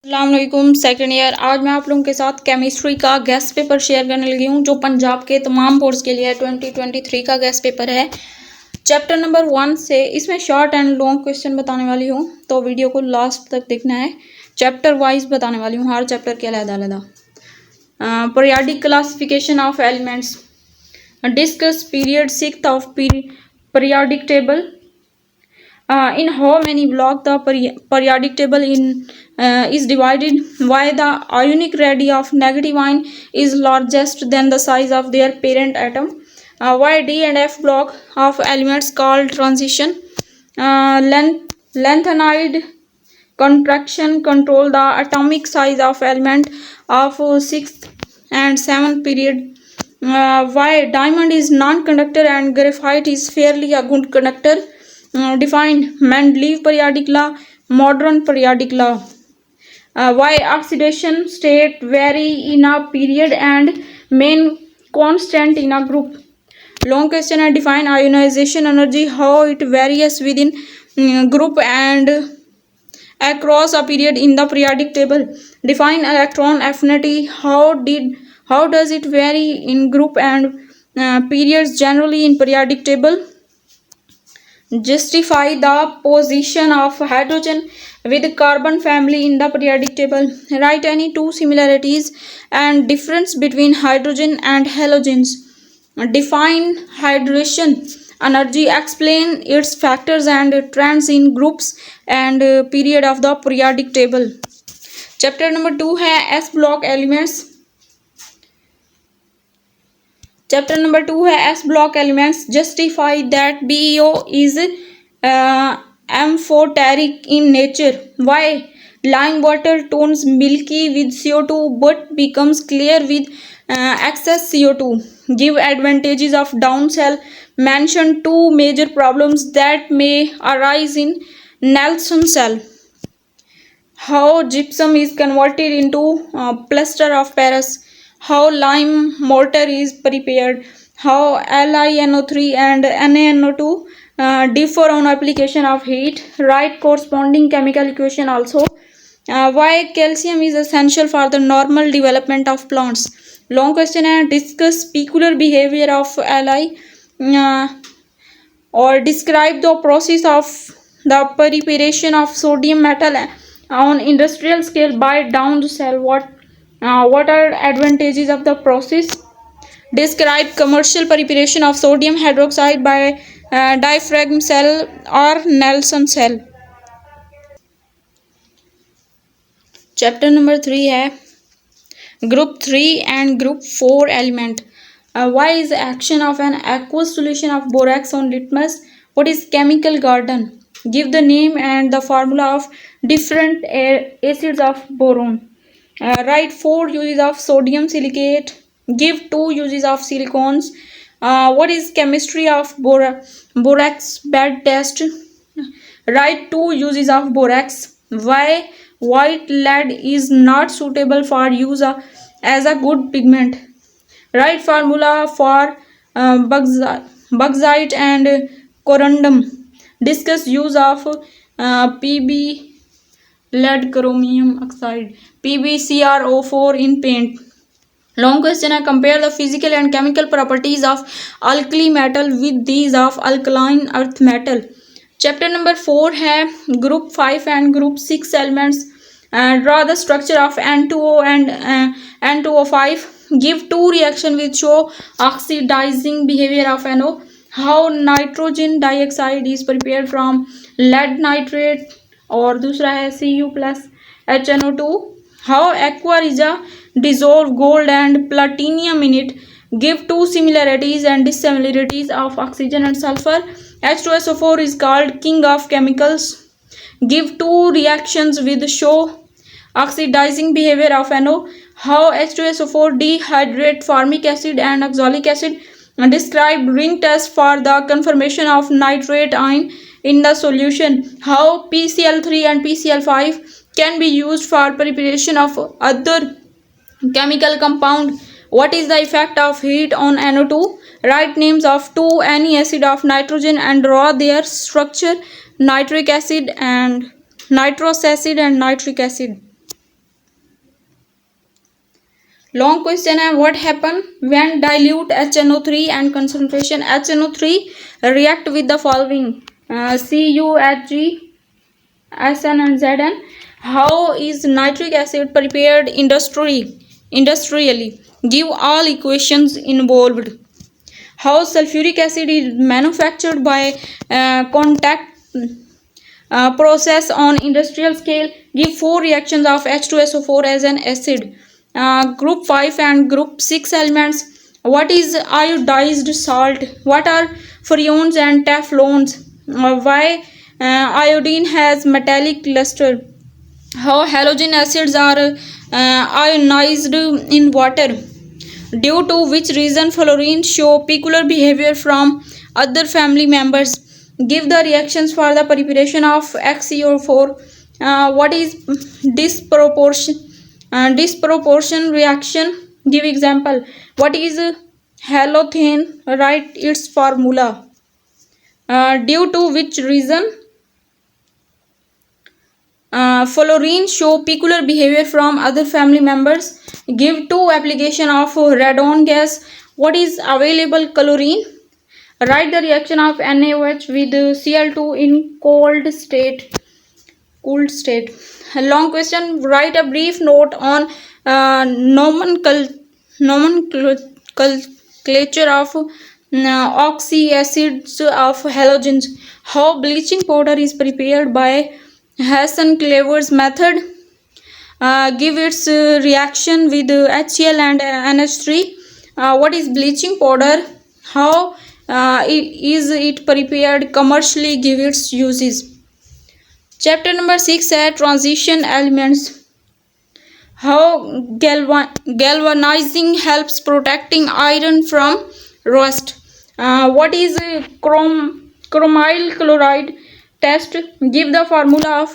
अस्सलामुअलैकुम second year. आज मैं आप लोगों के साथ केमिस्ट्री का गेस्ट पेपर शेयर करने लगी हूँ जो पंजाब के तमाम बोर्ड्स के लिए 2023 का गेस्ट पेपर है। चैप्टर नंबर 1 से इसमें शॉर्ट एंड लॉन्ग क्वेश्चन बताने वाली हूँ, तो वीडियो को लास्ट तक देखना है। चैप्टर वाइज बताने वाली हूँ, हर चैप्टर के अलग-अलग। Periodic classification of elements, discuss period 6 of periodic table. In how many blocks the periodic table is divided? Why the ionic radii of negative ion is largest than the size of their parent atom? Why D and F block of elements called transition? Lengthened contraction control the atomic size of element of 6th and 7th period. Why diamond is non-conductor and graphite is fairly a good conductor? Define Mendeleev periodic law, modern periodic law. Why oxidation state vary in a period and main constant in a group? Long question and define ionization energy, how it varies within group and across a period in the periodic table. Define electron affinity, how does it vary in group and periods generally in periodic table? Justify the position of hydrogen with carbon family in the periodic table. Write any two similarities and difference between hydrogen and halogens. Define hydration energy, explain its factors and trends in groups and period of the periodic table. Chapter number 2 है S block elements. Chapter number 2 है S block elements. Justify that BeO is amphoteric in nature. Why lime water turns milky with CO2 but becomes clear with excess CO2? Give advantages of down cell. Mention two major problems that may arise in Nelson cell. How gypsum is converted into plaster of Paris. How lime mortar is prepared. How LiNO3 and NaNO2 differ on application of heat. Write corresponding chemical equation also. Why calcium is essential for the normal development of plants. Long question है, discuss peculiar behavior of Li or describe the process of the preparation of sodium metal on industrial scale by down cell. What are advantages of the process? Describe commercial preparation of sodium hydroxide by diaphragm cell or Nelson cell. Chapter number 3 है group 3 and group 4 element. Why is the action of an aqueous solution of borax on litmus? What is chemical garden? Give the name and the formula of different acids of boron. Write 4 uses of sodium silicate. Give 2 uses of silicones. What is chemistry of borax bed test? Write 2 uses of borax. Why white lead is not suitable for use as a good pigment. Write formula for bauxite and corundum. Discuss use of Pb lead chromium oxide PbCrO4 in paint. Long question है, compare the physical and chemical properties of alkali metal with these of alkaline earth metal. Chapter number 4 है group 5 and group 6 elements. Draw the structure of N2O and N2O5. Give 2 reactions which show oxidizing behavior of NO. How nitrogen dioxide is prepared from lead nitrate और दूसरा है Cu plus HNO2. How aqua regia dissolve gold and platinum in it. Give 2 similarities and dissimilarities of oxygen and sulfur. H2SO4 is called king of chemicals. Give 2 reactions with show oxidizing behavior of NO. How H2SO4 dehydrate formic acid and oxalic acid. Describe ring test for the conformation of nitrate ion in the solution. How PCl3 and PCl5 can be used for preparation of other chemical compound. What is the effect of heat on NO2? Write names of 2 any acid of nitrogen and draw their structure. Nitric acid and nitrous acid and nitric acid. Long question है, what happen when dilute HNO3 and concentration HNO3 react with the following CuHG, Sn and Zn. How is nitric acid prepared industrially? Give all equations involved. How sulfuric acid is manufactured by contact process on industrial scale. Give 4 reactions of H2SO4 as an acid. Group 5 and group 6 elements. What is iodized salt? What are freons and teflons? Why iodine has metallic luster? How halogen acids are ionized in water? Due to which reason fluorines show peculiar behavior from other family members? Give the reactions for the preparation of XeO4. What is disproportion reaction? Give example. What is halothane? Write its formula. Due to which reason fluorines show peculiar behavior from other family members? Give 2 application of radon gas. What is available chlorine? Write the reaction of NaOH with Cl2 in cooled state. Long question. Write a brief note on nomenclature of oxy acids of halogens. How bleaching powder is prepared by Hassen-Clever's method. Give its reaction with HCl and NH3. What is bleaching powder? How is it prepared commercially? Give its uses. Chapter number 6 है transition elements. How galvanizing helps protecting iron from rust. What is chromyl chloride test? Give the formula of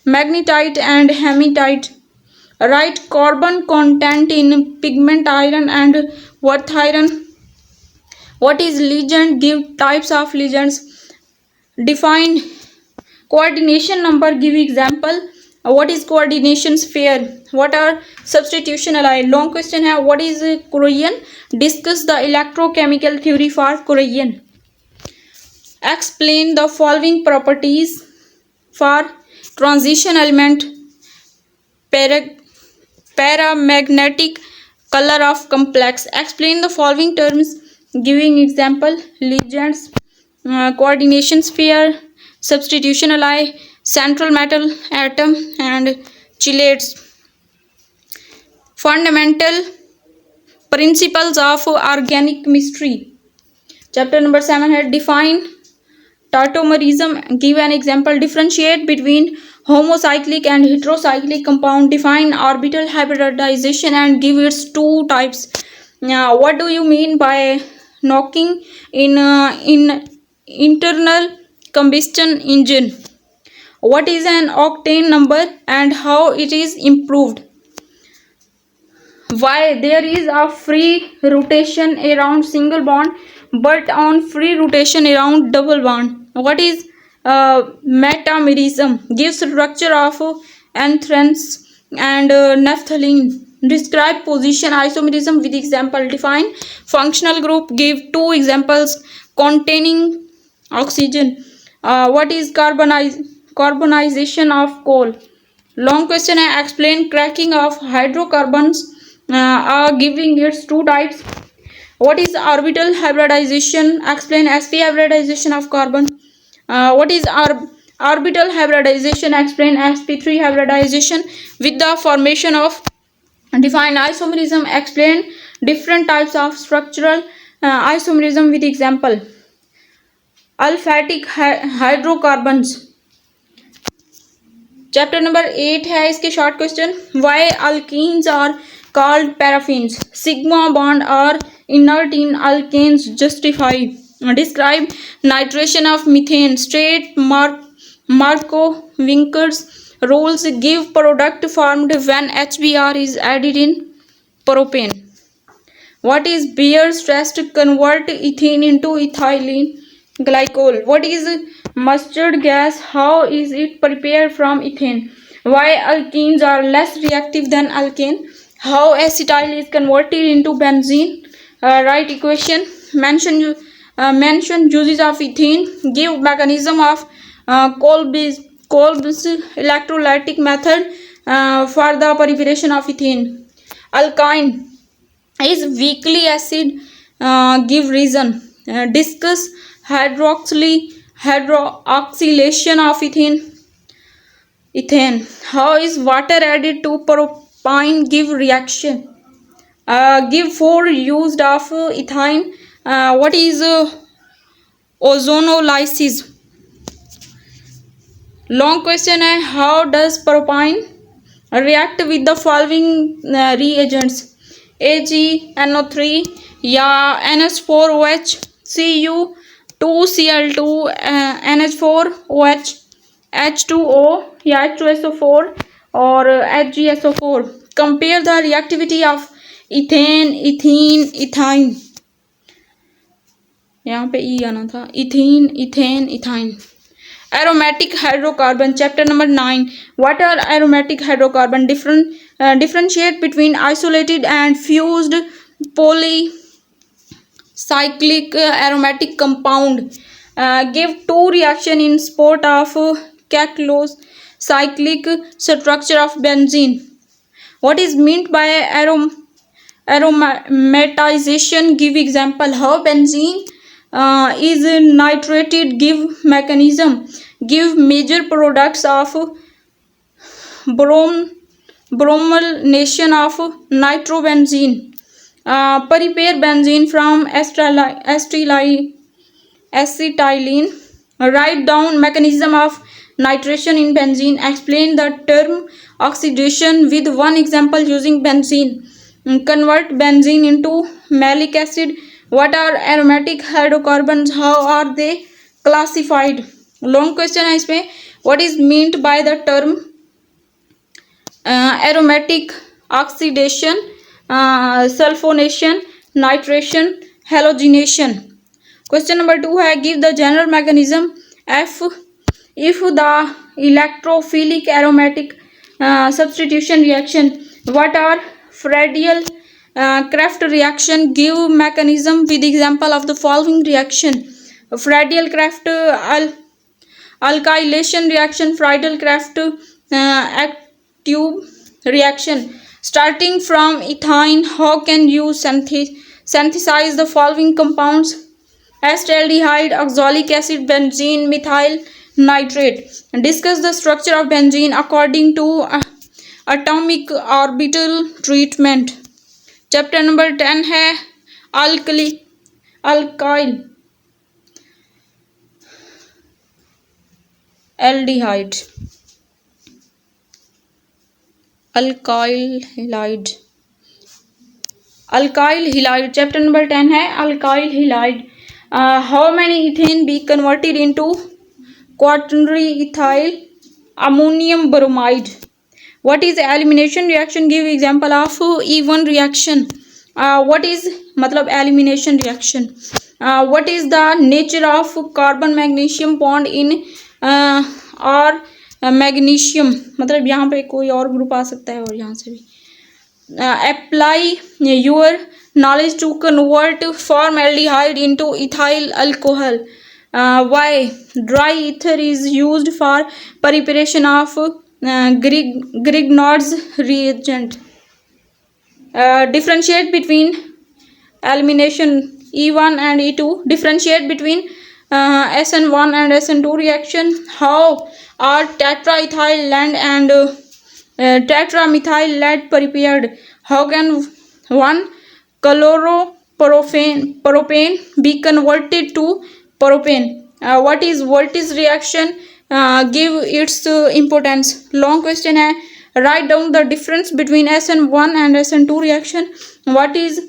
magnetite and hematite. Write carbon content in pigment iron and earth iron. What is legend? Give types of legends. Define coordination number. Give example. What is coordination sphere? What are substitution alloy? Long question है, what is Curian? Discuss the electrochemical theory for Curian. Explain the following properties for transition element, paramagnetic, color of complex. Explain the following terms, giving example, legends, coordination sphere, substitution alloy, central metal atom and chelates. Fundamental principles of organic chemistry. Chapter number 7 है define tautomerism. Give an example. Differentiate between homocyclic and heterocyclic compound. Define orbital hybridization and give its 2 types. What do you mean by knocking in internal combustion engine? What is an octane number and how it is improved? Why there is a free rotation around single bond but on free rotation around double bond? What is metamerism? Gives structure of anthrax and naphthalene. Describe position isomerism with example. Define functional group. Give 2 examples containing oxygen. What is carbonization of coal? Long question है, explain cracking of hydrocarbons, giving its 2 types. What is orbital hybridization? Explain sp hybridization of carbon. What is orbital hybridization? Explain sp3 hybridization with the formation of. Define isomerism. Explain different types of structural isomerism with example. Aliphatic hydrocarbons. Chapter number 8 है इसके short question. Why alkenes are called paraffins? Sigma bond are inert in alkanes. Justify. Describe nitration of methane. State Markov-Vinker's rules. Give product formed when HBr is added in propane. What is Beer stress to convert ethene into ethylene glycol? What is mustard gas? How is it prepared from ethane? Why alkenes are less reactive than alkane? How acetyl is converted into benzene? Write equation. Mention uses of ethene. Give mechanism of Kolb's electrolytic method for the preparation of ethene. Alkyne is weakly acid. Give reason. Discuss hydroxylation of ethane. How is water added to propine? Give reaction. Give 4 used of ethane. What is ozonolysis? Long question है. How does propine react with the following reagents? AgNO3 या NH4OH, Cu2Cl2, NH4OH, H2O या H2SO4 और HgSO4. Compare the reactivity of ethane, ethene, ethyne. यहाँ पे ई आना था. Ethene, ethane, ethyne. Aromatic hydrocarbon. Chapter number 9. What are aromatic hydrocarbon? Differentiate between isolated and fused polycyclic aromatic compound. Give 2 reaction in support of Caclose cyclic structure of benzene. What is meant by aromatization? Give example. How benzene is nitrated? Give mechanism. Give major products of bromelation of nitrobenzene. Prepare benzene from acetylene. Write down mechanism of nitration in benzene. Explain the term oxidation with one example using benzene. Convert benzene into malic acid. What are aromatic hydrocarbons? How are they classified? Long question है इसमें. What is meant by the term aromatic? Oxidation, sulfonation, nitration, halogenation. Question number 2 है. Give the general mechanism if the electrophilic aromatic substitution reaction. What are Friedel Crafts reaction? Give mechanism with example of the following reaction. Friedel Crafts alkylation reaction, Friedel Crafts active reaction. Starting from ethine, how can you synthesize the following compounds? Acetaldehyde, oxalic acid, benzene, methyl nitrate. Discuss the structure of benzene according to atomic orbital treatment. Chapter number 10 है alkyl aldehyde. Alkyl halide. Chapter number 10 है alkyl halide. How many ethane be converted into quaternary ethyl ammonium bromide? What is elimination reaction? Give example of E1 reaction. What is मतलब elimination reaction? What is the nature of carbon magnesium bond in or magnesium? मतलब यहाँ पे कोई और group आ सकता है और यहाँ से भी. Apply your knowledge to convert formaldehyde into ethyl alcohol. Why dry ether is used for preparation of Grignard's reagent. Differentiate between elimination E1 and E2. Differentiate between SN1 and SN2 reaction. How are tetraethyl lead and tetramethyl lead prepared? How can one chloropropane be converted to propane? What is voltage reaction? Give its importance. Long question है. Write down the difference between SN1 and SN2 reaction. What is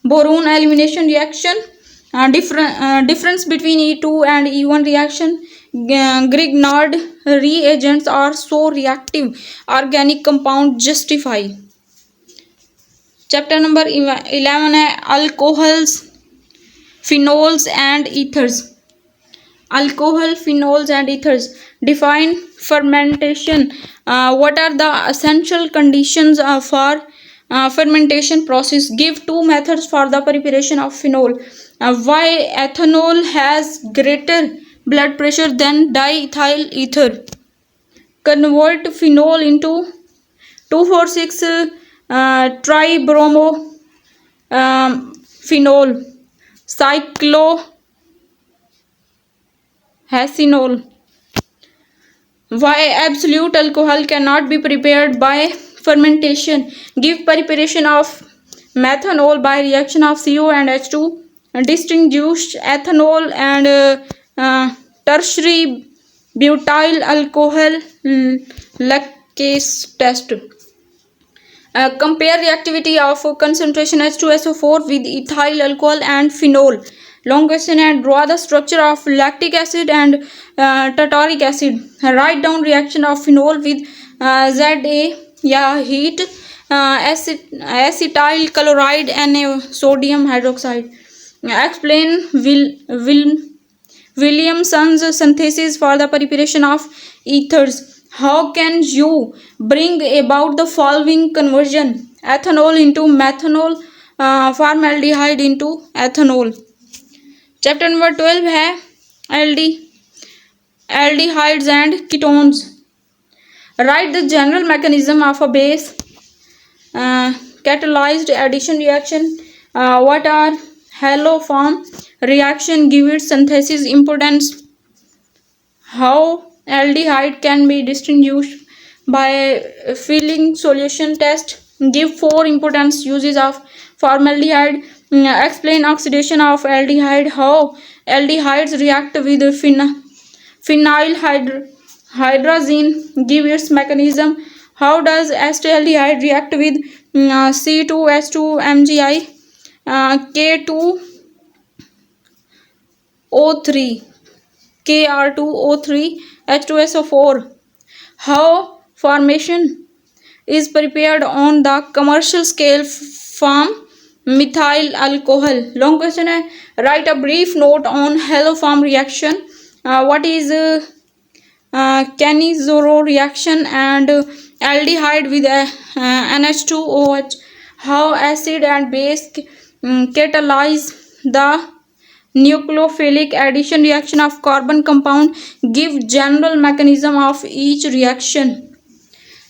boron elimination reaction? Difference between E2 and E1 reaction. Grignard reagents are so reactive. Organic compound justify. Chapter number 11 है alcohols, phenols and ethers. Alcohol, phenols and ethers. Define fermentation. What are the essential conditions for fermentation process? Give two methods for the preparation of phenol. Why ethanol has greater blood pressure than diethyl ether? Convert phenol into 2,4,6 tribromo phenol, cyclohexanol. Why absolute alcohol cannot be prepared by fermentation? Give preparation of methanol by reaction of CO and H2, distinguish ethanol and tertiary butyl alcohol lactase test. Compare reactivity of concentration H2SO4 with ethyl alcohol and phenol. Long question, and draw the structure of lactic acid and tartaric acid. Write down reaction of phenol with ZA, yeah, heat, acetyl chloride and sodium hydroxide. Explain Williamson's synthesis for the preparation of ethers. How can you bring about the following conversion? Ethanol into methanol, formaldehyde into ethanol. Chapter number 12 है aldehydes and ketones. Write the general mechanism of a base catalyzed addition reaction. What are haloform reaction? Give its synthesis importance. How aldehyde can be distinguished by filling solution test. Give 4 important uses of formaldehyde. Explain oxidation of aldehyde. How aldehydes react with phenyl hydrazine. Give its mechanism. How does acetaldehyde react with C2H2MgI, K2O3, Kr2O3, H2SO4. How formation is prepared on the commercial scale from methyl alcohol. Long question है. Write a brief note on haloform reaction. What is Cannizzaro reaction and aldehyde with NH2OH. How acid and base catalyze the nucleophilic addition reaction of carbon compound. Give general mechanism of each reaction.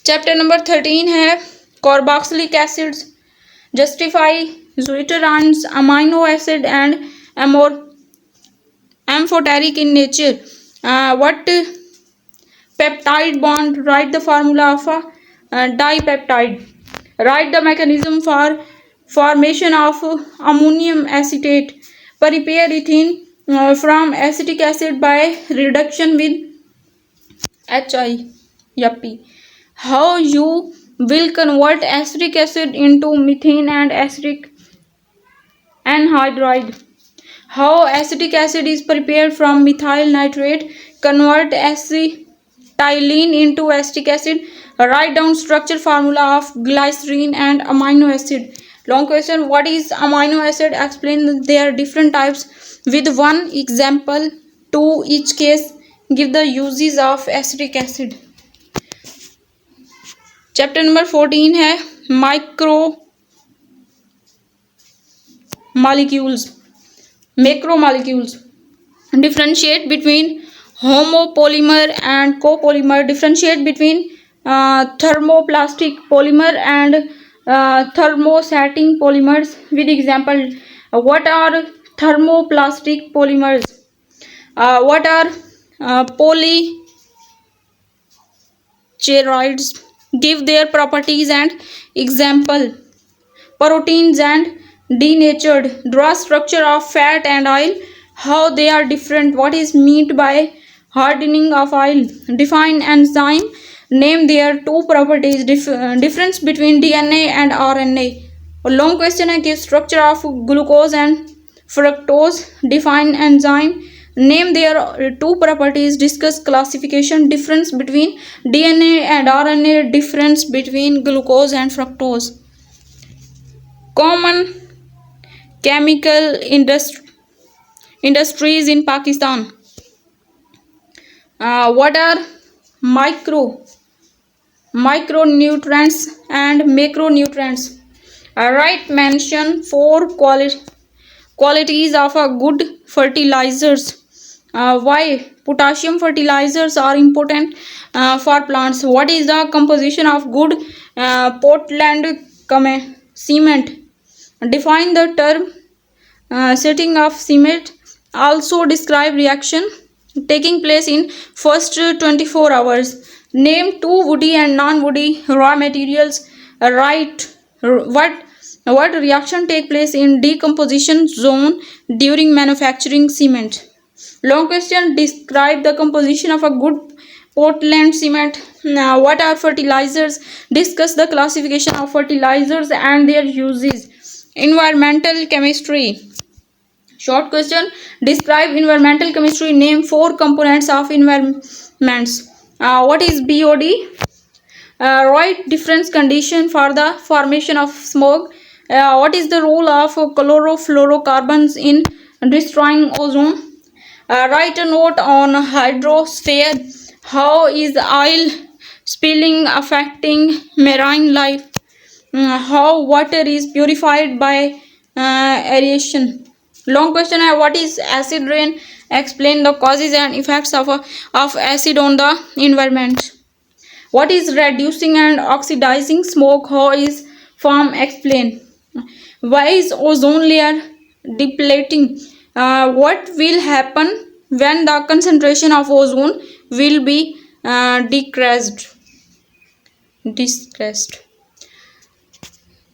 Chapter number 13 है carboxylic acids. Justify Zwitter's amino acid and amphoteric in nature. What peptide bond? Write the formula of a dipeptide. Write the mechanism for formation of ammonium acetate. Prepare ethene from acetic acid by reduction with HI. Yuppie. How you will convert acetic acid into methane and acetic anhydride. How acetic acid is prepared from methyl nitrate. Convert acetylene into acetic acid. Write down structure formula of glycerine and amino acid. Long question, what is amino acid? Explain their different types with one example to each case. Give the uses of acetic acid. Chapter number 14 है macromolecules. Differentiate between homopolymer and copolymer. Differentiate between thermoplastic polymer and thermostatic polymers with example. What are thermoplastic polymers? What are polycherides? Give their properties and example. Proteins and denatured. Draw structure of fat and oil. How they are different. What is meant by hardening of oil? Define enzyme. Name their two properties. Difference between DNA and RNA. A long question है. Give structure of glucose and fructose. Define enzyme. Name their two properties. Discuss classification. Difference between DNA and RNA. Difference between glucose and fructose. Common chemical industries in Pakistan. What are micronutrients and macronutrients? Right, mention four qualities of a good fertilizers. Why potassium fertilizers are important for plants? What is the composition of good Portland cement? Define the term setting of cement. Also describe reaction taking place in first 24 hours. Name two woody and non-woody raw materials. Write what reaction take place in decomposition zone during manufacturing cement. Long question. Describe the composition of a good Portland cement. Now, what are fertilizers? Discuss the classification of fertilizers and their uses. Environmental chemistry. Short question. Describe environmental chemistry. Name four components of environments. What is BOD? Write different condition for the formation of smoke. What is the role of chlorofluorocarbons in destroying ozone? Write a note on hydrosphere. How is oil spilling affecting marine life? How water is purified by aeration? Long question. What is acid rain? Explain the causes and effects of acid on the environment. What is reducing and oxidizing smoke? How is form? Explain. Why is ozone layer depleting? What will happen when the concentration of ozone will be decreased?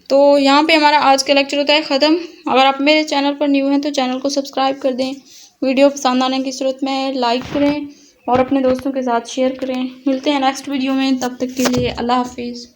तो यहाँ पे हमारा आज का lecture होता है ख़त्म। अगर आप मेरे चैनल पर न्यू हैं तो चैनल को सब्सक्राइब कर दें। वीडियो पसंद आने की सूरत में लाइक करें और अपने दोस्तों के साथ शेयर करें। मिलते हैं नेक्स्ट वीडियो में, तब तक के लिए अल्लाह हाफिज़।